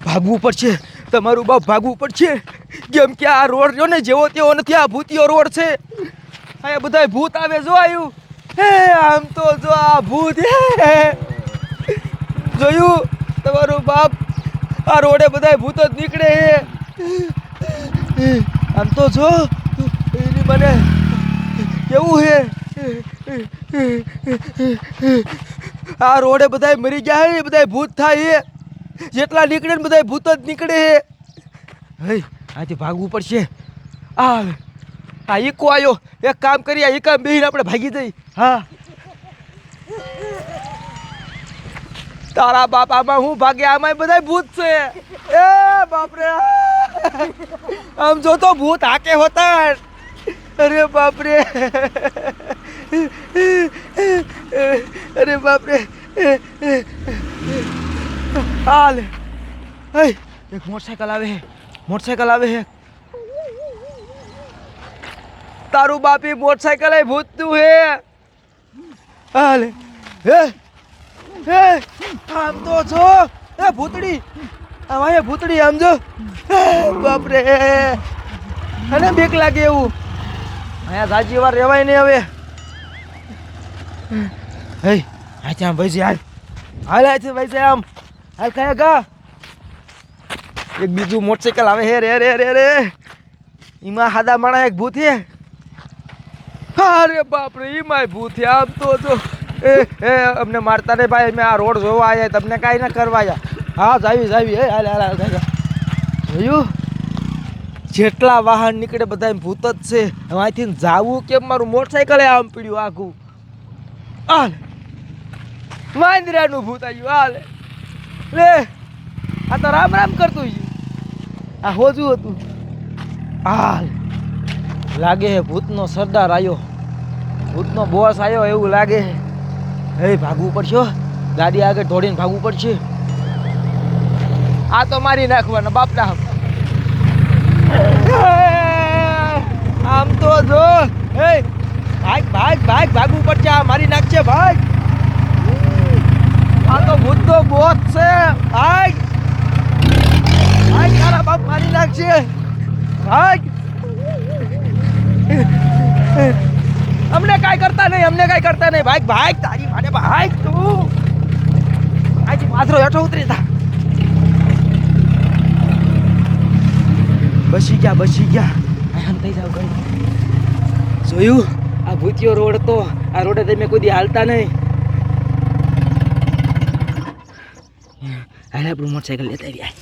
ભાગવું પડશે, તમારું બાપ ભાગવું પડશે. કેમ કે આ રોડ જો ને જેવો તેવો નથી, આ ભૂતિયો રોડ છે. અહીંયા બધા ભૂત આવે જો આવ્યું. હે આમ તો જો આ ભૂત જોયું તમારું બાપ, આ રોડે બધા ભૂત જ નીકળે હે. આમ તો જો એની મને કેવું હે. આ રોડે બધા મરી ગયા હે, બધા ભૂત થાય હે. જેટલા નીકળે ને બધા ભૂત જ નીકળે હે. હે આથી ભાગવું પડશે. આ ઈકો આવ્યો, એક કામ કરીએ, આ ઈકા બેહીને આપણે ભાગી જઈ. હા તારા બાપામાં હું ભાગે, આમાં બધા ભૂત છે. એ બાપરે, આમ જો તો ભૂત હાકે હોતા. અરે બાપરે, અરે બાપરે. હાલ એક મોટરસાયકલ આવે હે, મોટરસાયકલ આવે હે. તારું બાપી મોટરસાયકલ એ ભૂતનું હે. હાલ હે હે આમ તો છો એ ભૂતડી, આમ આયે ભૂતડી, આમ જો. બાપરે, અને બીક લાગે એવું. અહીંયા સાચી વાર રહેવાય નહીં હવે. હે આથી આમ ભાઈ હાલ હાલ, આથી ભાઈ આમ હાલ. કયા ગા એક બીજું મોટરસાયકલ આવે હે. રે રે રે રે, એમાં હાદા માણા એક ભૂત હે. અરે બાપરે, એમાં ભૂત હે. આમ તો જો એ અમને મારતા નહીં ભાઈ, અમે આ રોડ જોવા આવ્યા, તમને કાંઈ ના કરવા આવ્યા. હા જાવી હે. હાલ હાલ હાલ. જોયું જેટલા વાહન નીકળે બધા ભૂત જ છે. અહીંથી જાવું કેમ, મારું મોટરસાયકલ આમ પીડ્યું આખું. હાલ માંદરાનું ભૂત આવ્યું. હાલ લે, આ તો રામ રામ કરતું. આ હોજું હતું. હાલ લાગે હે ભૂતનો સરદાર આવ્યો, ભૂતનો બોસ આવ્યો એવું લાગે. હે ભાગવું પડશે, ગાડી આગળ દોડીને ભાગવું પડશે. આ તો મારી નાખવાના બાપના. આમ તો જો હે ભાગ ભાગ ભાગ, ભાગવું પડશે. આ મારી નાખશે ભાગ. આ તો ભૂતનો બોસ છે. ભાગ ભાગ, તારા બાપ મારી નાખશે. ભાગ. અમને કાંઈ કરતા નહીં, અમને કાંઈ કરતા નહીં. ભાગ ભાગ, તારી માને ભાગ. તું આજે માથરો હેઠો ઉતરી જા. બસી ગયા. આમ થઈ જાવ કઈ. જોયું આ ભૂતિયો રોડ તો, આ રોડે તમે કોઈ દી હાલતા નહીં. હાલ આપણું મોટરસાયકલ લેતા આવ્યા.